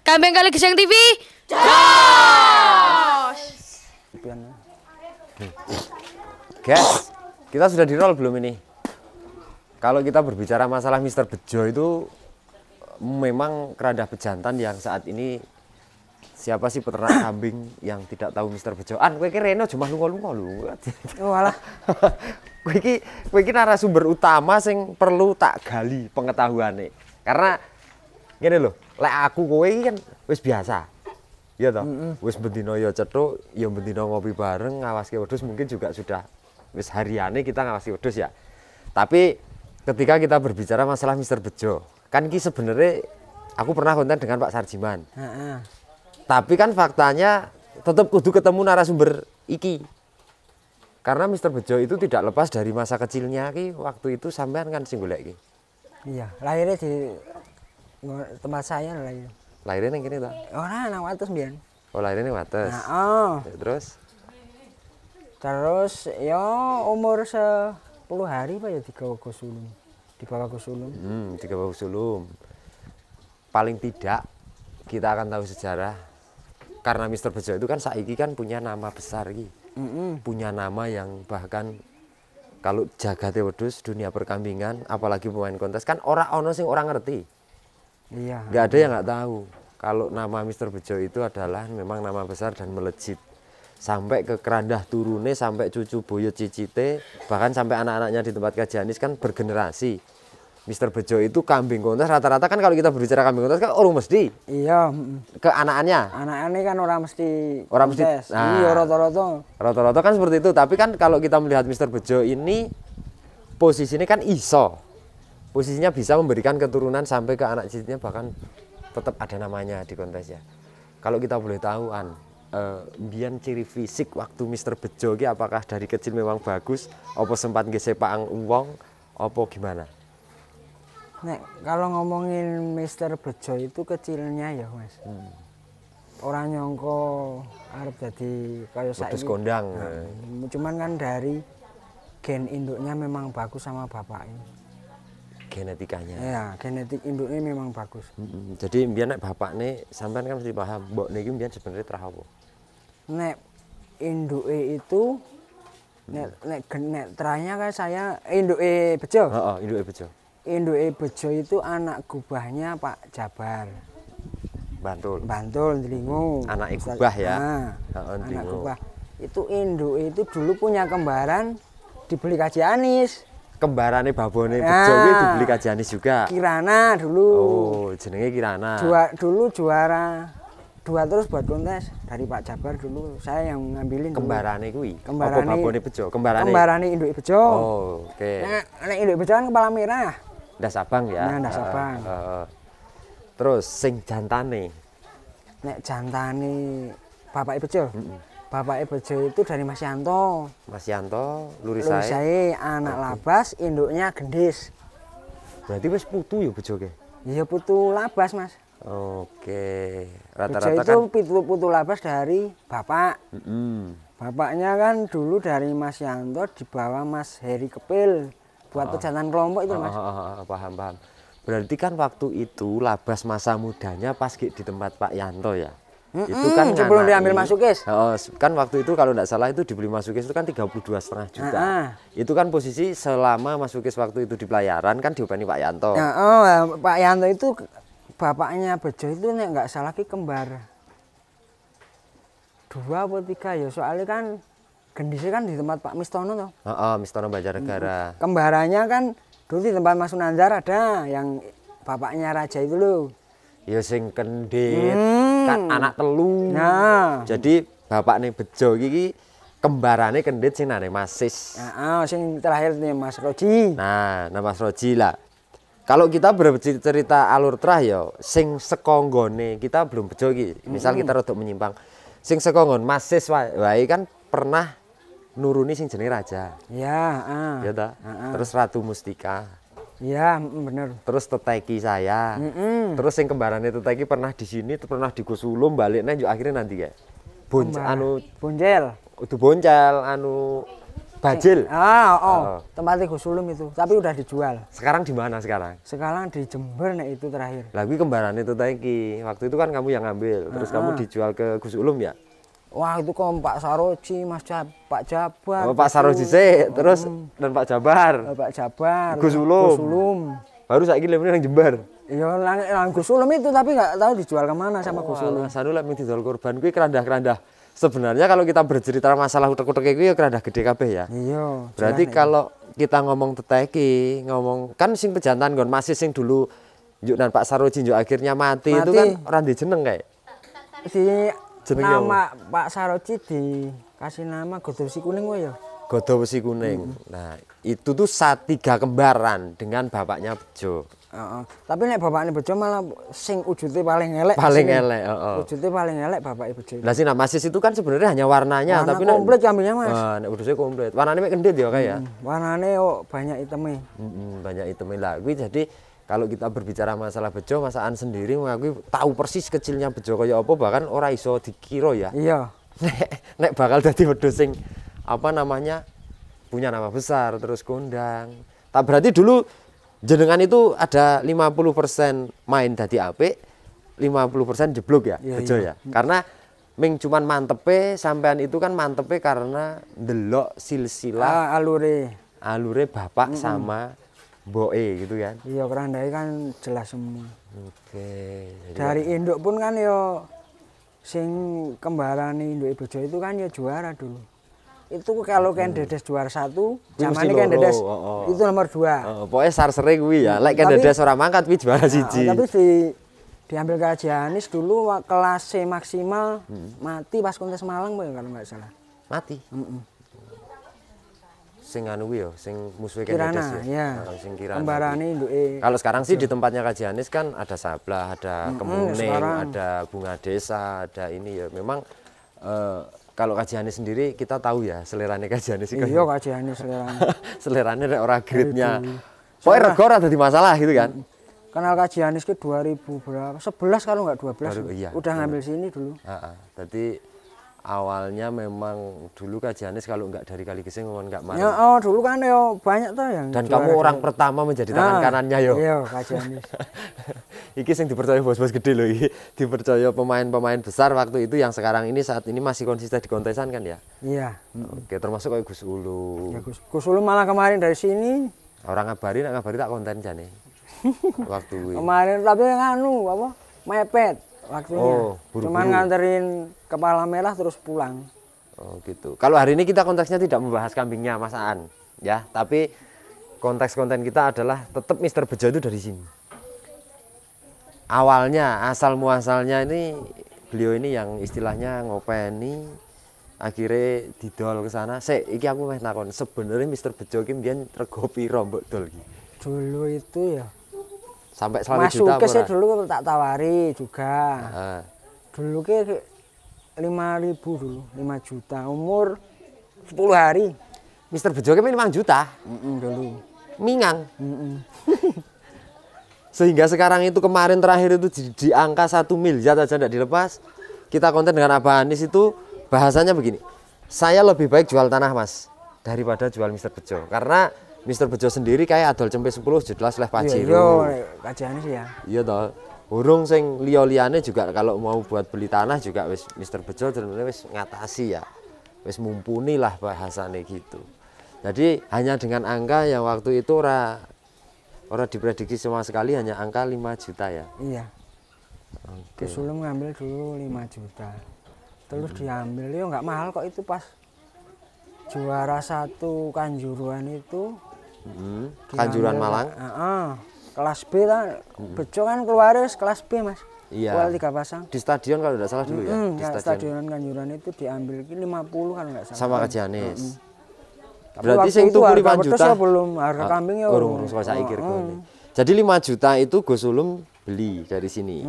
Kambing Kali Geseng TV. Guys, kita sudah di roll belum ini? Kalau kita berbicara masalah Mr. Bejo itu memang kerada pejantan yang saat ini siapa sih peternak kambing yang tidak tahu Mr. Bejo? Kowe iki Reno cuma lunga-lunga lho. Walah. Kowe iki narasumber utama sing perlu tak gali pengetahuane. Karena ngene lho, lek aku kowe iki kan wis biasa. Iya toh? Wis bendina ya cethuk, ya bendina ngopi bareng, ngawaske wedhus mungkin juga sudah wis hariane kita ngawasi wedhus ya. Tapi ketika kita berbicara masalah Mr. Bejo, kan iki sebenarnya aku pernah konten dengan Pak Sarjiman. Tapi kan faktanya tetap kudu ketemu narasumber iki. Karena Mr. Bejo itu tidak lepas dari masa kecilnya ki, waktu itu sampean kan sing golek iki. Iya, lahirnya di tempat saya lahir. Lahirnya yang kini toh? Ora nang Wates mbiyen. Oh, lahirnya yang Wates. Nah, Ya, terus ya umur 10 hari Pak ya digawa ke sulum. Dibawa ke sulum. Digawa ke sulum. Paling tidak kita akan tahu sejarah. Karena Mr. Bejo itu kan saiki kan punya nama besar iki. Punya nama yang bahkan kalau jagate wedhus dunia perkambingan apalagi pemain kontes kan ora ono sing orang ngerti. Iya. Nggak ada yang nggak tahu kalau nama Mr. Bejo itu adalah memang nama besar dan melejit sampai ke kerandah turune sampai cucu buyut cicite bahkan sampai anak-anaknya di tempat kajianis kan bergenerasi. Mr. Bejo itu kambing kontes rata-rata kan kalau kita berbicara kambing kontes kan orang mesti Iya. ke anaknya. Anaknya kan orang mesti. Nah, iya rata-rata. Rata-rata kan seperti itu. Tapi kan kalau kita melihat Mr. Bejo ini posisinya kan iso. Posisinya bisa memberikan keturunan sampai ke anak cicitnya bahkan tetap ada namanya di kontes ya. Kalau kita boleh tahu mbiyen ciri fisik waktu Mr. Bejo ki apakah dari kecil memang bagus, apa sempat nggih sepakang wong, apa gimana? Nek kalau ngomongin Mr. Bejo itu kecilnya ya Mas. Orang nyongko arep jadi kayak Wedhus saiki. kondang. Cuman kan dari gen induknya memang bagus sama bapaknya. Genetikanya. Ya, genetik induknya memang bagus. Jadi mbiyen nek bapakne sampean kan mesti paham, mbok niki mbiyen sebenarnya trah apa? Nek induke itu nek trahnya kan saya induke Bejo. Heeh, induke Bejo. Induke Bejo itu anak gubahnya Pak Jabar. Bantul Delingo. Anak gubah ya. Anak gubah. Itu induke itu dulu punya kembaran dibeli Kajianis. Kembarane babone Bejo kuwi dibeli Kajianis juga. Kirana dulu. Oh, jenenge Kirana. Dulu juara 2 terus buat kontes dari Pak Jabar dulu. Saya yang ngambilin dulu. Kembarane kuwi. Kembarane apa babone Bejo? Kembarane induke Bejo. Oh, oke. Nek induke Bejo kan kepala merah. Ndas Abang ya. Nah, Ndas Abang. Terus sing jantane. Nek jantane Bapak Bejo. Bapak Bejo itu dari Mas Yanto. Mas Yanto, Lurisae anak labas, induknya gendis. Berarti wis putu ya Bejo ke? Iya putu labas, Mas. Oke. Bejo Rata-rata itu kan putu labas dari bapak. Bapaknya kan dulu dari Mas Yanto dibawa Mas Heri Kepil buat pejantan kelompok itu, Mas. Paham. Berarti kan waktu itu labas masa mudanya pas di tempat Pak Yanto ya. Itu kan sebelum diambil Masukis. Kan waktu itu kalau tidak salah itu dibeli Masukis itu kan 32,5 juta. Itu kan posisi selama Masukis waktu itu di pelayaran kan diupani Pak Yanto. Pak Yanto itu bapaknya Bejo itu nek nggak salah ki kembar 2 atau 3 ya, soalnya kan gendisnya kan di tempat Pak Mistono toh. Mistono Banjarnegara. Kembarannya kan dulu di tempat Mas Sunanjar ada yang bapaknya raja itu loh. Ya sing kendit kan anak telu. Nah, jadi bapakne Bejo iki kembarane kendit sing nane Masis. Sing terakhir nih Mas Roji. Nah, Mas Roji lah. Kalau kita bercerita alur trah ya sing sekonggone kita belum Bejo iki. Misal kita rodok menyimpang. Sing sekonggon Masis wae kan pernah nuruni sing jenenge raja. Iya, Ya ta? Terus Ratu Mustika. Iya, bener. Terus teteki saya. Terus yang kembarannya teteki pernah di sini, pernah di Gusulum, baliknya juga akhirnya nanti ya. Boncel. Boncel. Itu boncel Bajil. Tempatnya Gus Ulum itu, tapi udah dijual. Sekarang di mana sekarang? Sekarang di Jember nek itu terakhir. Lah kuwi kembaran itu tadi. Waktu itu kan kamu yang ngambil, terus kamu dijual ke Gus Ulum ya? Wah, itu kok Pak Saroji, Pak Jabar. Oh, Pak Saroji sih, terus dan Pak Jabar. Pak Jabar. Gus Ulum. Gus Ulum. Baru saiki lemene nang Jember. Iya, nang Gus Ulum itu tapi nggak tahu dijual kemana sama Gus Ulum. Sanu lek mung didol korban kuwi kerandah-kerandah. Sebenarnya kalau kita bercerita masalah utek-utek itu ya kerandah gede kabeh ya. Iya. Berarti kalau kita ngomong teteki, ngomong kan sing pejantan nggon masih sing dulu njuk dan Pak Saroji njuk akhirnya mati itu kan ora ndek jeneng kae. Di nama Pak Saroji dikasih nama Godo Besi Kuning kok ya. Godo Besi Kuning. Nah, itu tuh 3 kembaran dengan bapaknya Bejo. Tapi nek bapaknya Bejo malah sing wujudnya paling elek. Paling elek, Wujudnya paling elek bapaknya Bejo. Lah sing Masis itu kan sebenarnya hanya warnanya, tapi komplit kambingnya Mas. Nek wujudnya komplit. Warnanya mek kendit ya kayak. Warnanya banyak itemnya. Banyak itemnya lah. Kuwi jadi kalau kita berbicara masalah Bejo, Mas Aan sendiri mengakui tahu persis kecilnya Bejo kaya apa, bahkan ora iso dikira ya. Iya. Nek bakal dadi wedhus sing apa namanya punya nama besar terus kondang. Tak berarti dulu jenengan itu ada 50% main dadi apik, 50% jeblok ya, Bejo ya. Karena ming cuman mantepe sampean itu kan mantepe karena ndelok silsilah alure bapak sama mboke gitu kan. Iya, kerandai kan jelas semua. Oke. Dari induk pun kan yo sing kembaran induk Bejo itu kan ya juara dulu. Itu kalau Ken Dedes juara 1, zamane Ken Dedes itu nomor 2. Pokoknya sarsere kuwi ya. Lek Ken Dedes ora mangkat kuwi juara 1. Tapi diambil ke Haji dulu kelas C maksimal mati pas kontes Malang kalau nggak salah. Mati. Sing anu kuwi ya, sing musuhe Ken Dedes ya. Sing Kirana. Kembarane induke. Kalau sekarang sih di tempatnya Kaji Anis kan ada Sablah, ada Kemuning, ada Bunga Desa, ada ini ya. Memang kalau Kaji Anis sendiri kita tahu ya selerane Kaji Anis itu. Iya, Kaji Anis selerane. Selerane nek ora grade-nya. Pokoke rego ora dadi masalah gitu kan. Kenal Kaji Anis ke 2000 berapa? 11 kalau enggak 12. Iya, udah ngambil sini dulu. Jadi awalnya memang dulu Kaji Anis kalau enggak dari Kali Geseng memang enggak main. Ya, dulu kan yo banyak tuh yang. Dan kamu orang pertama menjadi tangan kanannya yo. Iya, Kaji Anis. Iki sing dipercaya bos-bos gede loh, iki dipercaya pemain-pemain besar waktu itu yang sekarang ini saat ini masih konsisten di kontesan kan ya? Iya. Oke, termasuk kayak Gus Ulum. Ya, Gus Ulum malah kemarin dari sini. Orang ngabari tak konten jane. Waktu itu. Kemarin tapi nganu apa? Mepet waktunya. Cuman nganterin kepala merah terus pulang. Oh gitu. Kalau hari ini kita konteksnya tidak membahas kambingnya Mas Aan, ya, tapi konteks konten kita adalah tetap Mister Bejo itu dari sini. Awalnya asal muasalnya ini beliau ini yang istilahnya ngopeni akhirnya didol ke sana. Iki aku meh takon sebenarnya Mister Bejo ki mbiyen rego piro mbok dol iki? Dulu itu ya sampai 100 juta masuk ke dulu tak tawari juga. Dulu ke 5.000 dulu, 5 juta umur 10 hari. Mister Bejo ki 5 juta dulu. Mingang. Sehingga sekarang itu kemarin terakhir itu di angka 1 miliar aja tidak dilepas. Kita konten dengan Abah Anis itu bahasanya begini. Saya lebih baik jual tanah Mas daripada jual Mister Bejo. Karena Mister Bejo sendiri kayak adol cempe 10 jelas leh Pajero. Iya, kajian sih ya. Iya toh. Urung sing liya-liyane juga kalau mau buat beli tanah juga wis Mister Bejo sebenarnya wis ngatasi ya. Wis mumpuni lah bahasane gitu. Jadi hanya dengan angka yang waktu itu ora diprediksi sama sekali, hanya angka 5 juta ya. Iya. Oke. Gus Ulum ngambil dulu 5 juta. Terus diambil ya nggak mahal kok itu pas juara 1 Kanjuruhan itu. Kanjuruhan Malang. Kelas B kan. Bejo kan keluar kelas B Mas. Iya. Kual 3 pasang. Di stadion kalau tidak salah dulu ya. Di stadion Kanjuruhan itu diambil 50 kan nggak salah. Sama Kaji Anis. Berarti sing tuku 5 juta ya belum harga kambing ya urung saiki regane. Jadi 5 juta itu Gus Ulum beli dari sini.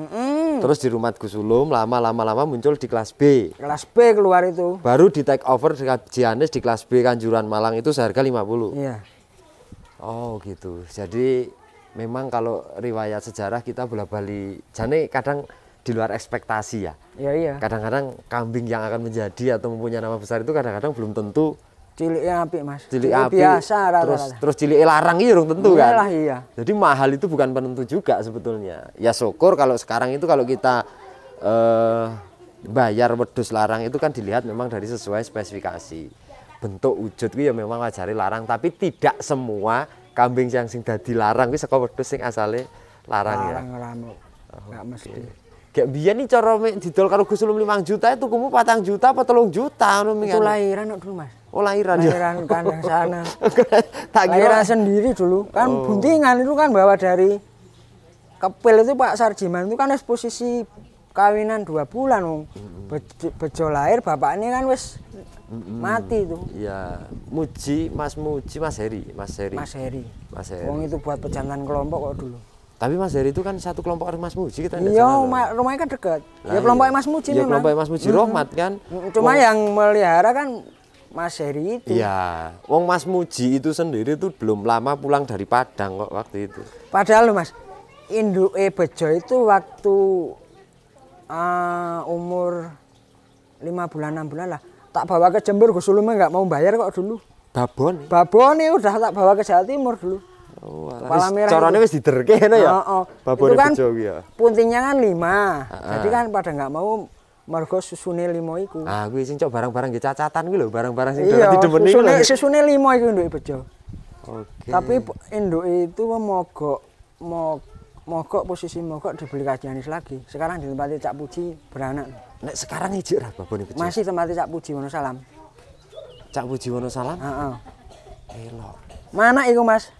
Terus di rumah Gus Ulum lama muncul di kelas B. Kelas B keluar itu. Baru di take over di Kaji Anis di kelas B Kanjuruhan Malang itu seharga 50. Iya. Oh gitu. Jadi memang kalau riwayat sejarah kita bola-bali jane kadang di luar ekspektasi ya. Iya. Kadang-kadang kambing yang akan menjadi atau mempunyai nama besar itu kadang-kadang belum tentu Cilike apik, Mas. Cilik Cilike apik. biasa rata-rata. Terus cilike larang iki urung tentu kan. Iyalah, iya. Jadi mahal itu bukan penentu juga sebetulnya. Ya syukur kalau sekarang itu kalau kita bayar wedhus larang itu kan dilihat memang dari sesuai spesifikasi. Bentuk wujud itu ya memang wajari larang, tapi tidak semua kambing yang sing dadi larang kuwi saka wedhus sing asale larang ya. Larang enggak mesti. Kayak biyen iki cara didol karo Gus Ulum 5 juta itu tukumu 4 juta apa 3 juta ngono Itu lahiran kok dulu, Mas. Oh lahiran ya. Lahiran kandang sana. Tak kira Lahiran sendiri dulu. Kan buntingan itu kan bawa dari Kepil itu Pak Sarjiman itu kan wis posisi kawinan 2 bulan wong. Bejo lahir bapaknya kan wis mati itu. Iya, Muji, Mas Heri. Mas Heri. Mas Heri. Wong itu buat pejantan kelompok kok dulu. Tapi Mas Heri itu kan satu kelompok dengan Mas Muji kita. Iya, rumahnya kan dekat. Ya kelompoknya Mas Muji ya, memang. kelompoknya Mas Muji Rohmat kan. Cuma yang melihara kan Mas Heri itu. Iya, wong Mas Muji itu sendiri tuh belum lama pulang dari Padang kok waktu itu. Padahal loh, Mas, induke bejo itu waktu umur 5 bulan 6 bulan lah. Tak bawa ke Jember, Gus Ulumnya nggak mau bayar kok dulu. Babon. Babone udah tak bawa ke Jawa Timur dulu. Oh, Kepala merah. Carane wis diderke ngono ya. Babone itu kan bejo kuwi ya. puntingnya kan 5. Jadi kan pada nggak mau mergo susune 5 iku. Ah, kuwi sing cok barang-barang nggih cacatan kuwi lho, barang-barang sing dolan didemeni kuwi. Iya, susune 5 iku induke bejo. Oke. Tapi induke itu mogok posisi mogok dibeli Kajianis lagi. Sekarang ditempati Cak Puji beranak. Nek sekarang ijik ra babone bejo. Masih tempati Cak Puji Wonosalam. Cak Puji Wonosalam? Heeh. Elok. Mana iku, Mas?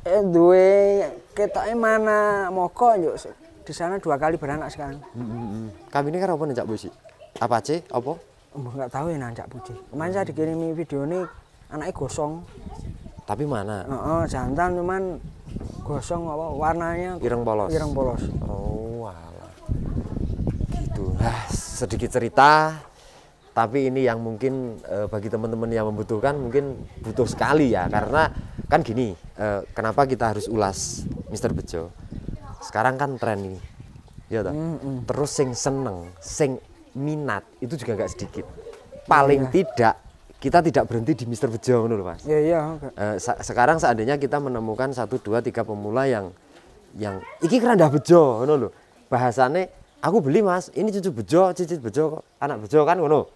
Duwe ketoke mana mogok yo di sana 2 kali beranak sekarang. Kambine karo apa nek Cak Puji? Apa C? Apa? Enggak tahu ya Cak Puji. Kemarin saya dikirimi video ini anaknya gosong. Tapi mana? Heeh, jantan cuman gosong apa warnanya Ireng polos. Ireng polos. Oh, alah. Gitu. Sedikit cerita. Tapi ini yang mungkin bagi teman-teman yang membutuhkan mungkin butuh sekali ya, karena kan gini, kenapa kita harus ulas Mr. Bejo? Sekarang kan tren ini, ya toh. Terus sing seneng, sing minat itu juga nggak sedikit. Paling tidak kita tidak berhenti di Mr. Bejo ngono lho, Mas. Iya iya. Sekarang seandainya kita menemukan 1, 2, 3 pemula yang iki kerandah bejo ngono lho. Bahasane aku beli, Mas, ini cucu bejo, cicit bejo kok, anak bejo kan ngono.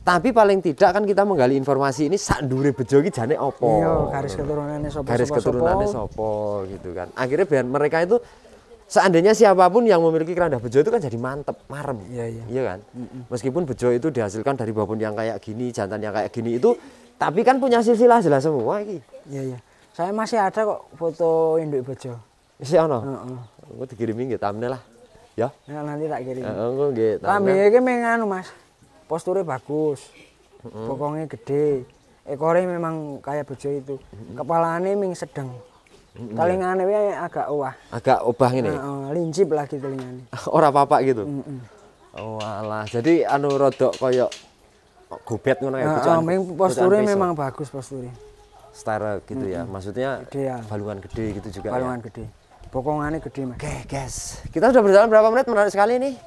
Tapi paling tidak kan kita menggali informasi ini sak ndure bejo iki jane apa. Iya, garis keturunannya sopo. Garis keturunannya sopo gitu kan. Akhirnya biar mereka itu seandainya siapapun yang memiliki kerandah bejo itu kan jadi mantep, marem. Iya kan? Meskipun bejo itu dihasilkan dari babon yang kayak gini, jantan yang kayak gini itu, tapi kan punya silsilah jelas semua iki. Iya iya. Saya masih ada kok foto induk bejo. Isi ono. Heeh. Engko dikirimi nggih thumbnail lah. Ya. Ya nanti tak kirim. Heeh, engko nggih. Kambing iki menganu, Mas. Posturnya bagus. Bokongnya gede. Ekornya memang kayak bejo itu. Kepalanya ming sedang. Telingane wae agak wah. Agak obah ngene. Heeh, lincip lagi telingane. Ora apa-apa gitu. Oh alah, jadi anu rodok koyo gobet ngono ya bejoan. Posturnya memang bagus posturnya. Setara gitu ya. Maksudnya Ideal. balungan gede gitu juga Balungan ya. gede. Bokongannya gede, Mas. Oke, guys. Kita sudah berjalan berapa menit? Menarik sekali nih.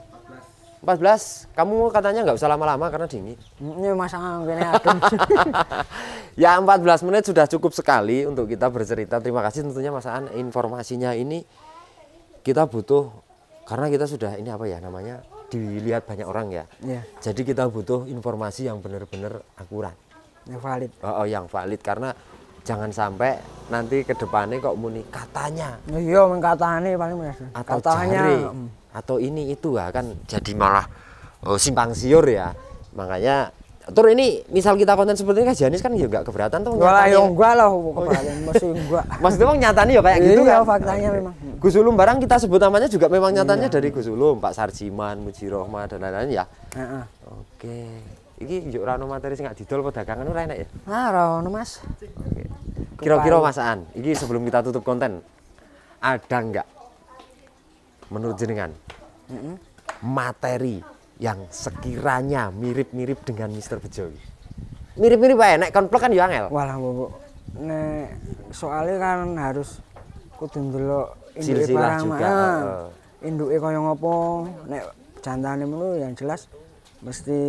14. Kamu katanya nggak usah lama-lama karena dingin. Ini masalah kene adem. Ya 14 menit sudah cukup sekali untuk kita bercerita. Terima kasih tentunya Mas Aan, informasinya ini kita butuh karena kita sudah ini apa ya namanya dilihat banyak orang ya. Iya. Jadi kita butuh informasi yang benar-benar akurat. Ya valid. Oh, yang valid karena jangan sampai nanti ke depannya kok muni katanya. Iya, mengkatane paling Mas. Atau Katanya jare, atau ini itu ya kan jadi malah simpang siur ya. Makanya tur ini misal kita konten seperti ini kan Janis kan ya enggak keberatan tuh. Wah, ya enggak lah keberatan mesti enggak. Maksudnya memang nyatanya ya kayak gitu Iya, kan. faktanya memang. Gus Ulum barang kita sebut namanya juga memang nyatanya dari Gus Ulum, Pak Sarjiman, Muji Rohmat dan lain-lain ya. Heeh. Oke. Iki yo ora ono materi sing gak didol apa dagangan ora enak ya. Ora ono, Mas. Oke. Kira-kira Mas Aan, iki sebelum kita tutup konten ada enggak menurut jenengan materi yang sekiranya mirip-mirip dengan Mr. Bejo? Mirip-mirip ae, nek konplek kan yo angel. Walah, Bu. Nek soalnya kan harus kudu ndelok induke Silsilah barang. juga, Induke kaya ngopo, nek jantane ngono yang jelas mesti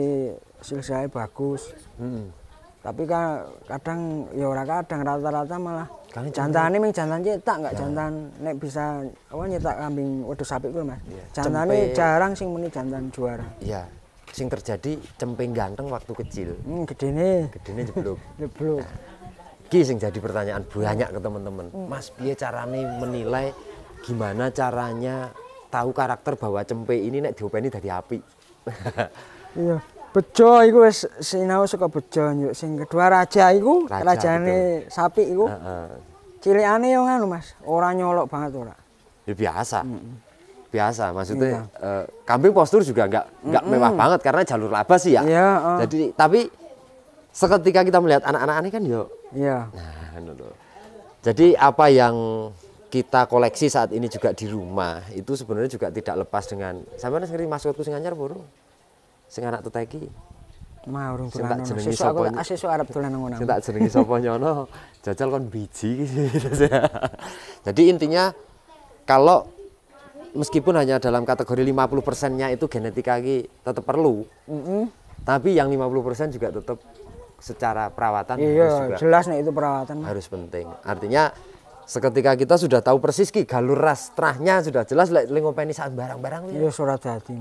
silsilahnya bagus. Tapi kadang ya ora kadang rata-rata malah Kalian jantane ming jantan cetak enggak jantan nek bisa apa nyetak kambing wedhus sapi kuwi Mas. Jantane jarang sing muni jantan juara. Iya. Sing terjadi cempeng ganteng waktu kecil. Gedene Jeblok. jeblok. Ki sing jadi pertanyaan banyak ke teman-teman. Mas piye carane menilai gimana caranya tahu karakter bahwa cempe ini nek diopeni dadi apik. Iya. Bejo iku wis sinau saka bejo yo. Sing kedua raja iku, rajane sapi iku. Cilikane yo ngono Mas, ora nyolok banget ora. Ya biasa. Biasa, maksudnya kambing postur juga enggak mewah banget karena jalur laba sih ya. Iya, Jadi tapi seketika kita melihat anak-anak ini kan yo. Iya. Nah, jadi apa yang kita koleksi saat ini juga di rumah itu sebenarnya juga tidak lepas dengan sampeyan sendiri maskotku sing anyar burung. Sing anak tuteki. Mah urung Sing tak dolan. jenengi Sesuk sapa? aku arep dolan ngono. Sing tak jenengi sapa nyono, jajal kon biji. Jadi intinya kalau meskipun hanya dalam kategori 50%-nya itu genetika ki tetap perlu. Tapi yang 50% juga tetap secara perawatan harus juga jelas nih itu perawatan harus penting. Artinya seketika kita sudah tahu persis ki galur ras trahnya sudah jelas lek ngopeni saat barang-barang ya surat hati.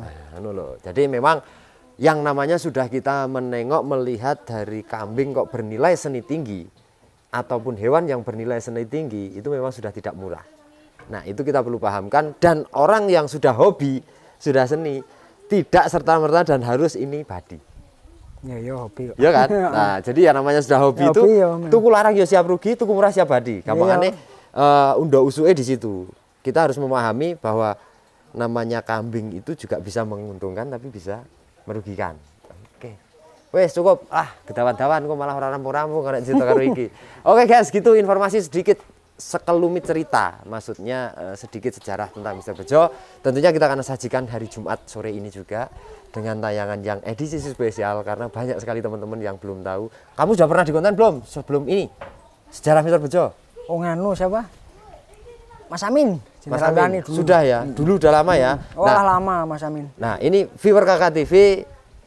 Jadi memang yang namanya sudah kita menengok melihat dari kambing kok bernilai seni tinggi ataupun hewan yang bernilai seni tinggi itu memang sudah tidak murah. Nah, itu kita perlu pahamkan dan orang yang sudah hobi, sudah seni tidak serta-merta dan harus ini badi. Ya hobi. Ya kan? Nah, jadi yang namanya sudah hobi itu tuku larang ya siap rugi, tuku murah siap badi. Gampangane undo usuke di situ. Kita harus memahami bahwa namanya kambing itu juga bisa menguntungkan tapi bisa merugikan. Oke. Wes cukup gedawan-dawan kok malah ora rampung-rampung karena cerita karo iki. Oke guys, gitu informasi sedikit sekelumit cerita, maksudnya sedikit sejarah tentang Mr. Bejo. Tentunya kita akan sajikan hari Jumat sore ini juga dengan tayangan yang edisi spesial karena banyak sekali teman-teman yang belum tahu. Kamu sudah pernah di konten belum sebelum ini? Sejarah Mr. Bejo. Oh nganu siapa? Mas Amin. Mas Amin dulu. Sudah ya, dulu udah lama ya. Lama Mas Amin. Nah ini viewer Kakak TV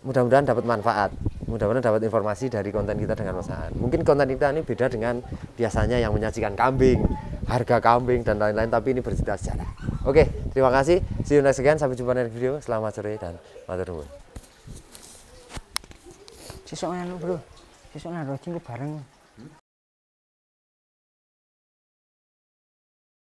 mudah-mudahan dapat manfaat, mudah-mudahan dapat informasi dari konten kita dengan Mas Aan. Mungkin konten kita ini beda dengan biasanya yang menyajikan kambing, harga kambing dan lain-lain, tapi ini bercerita sejarah. Oke, terima kasih. See you next again. Sampai jumpa di video. Selamat sore dan matur nuwun. Sesuk anu bro, sesuk nang bareng.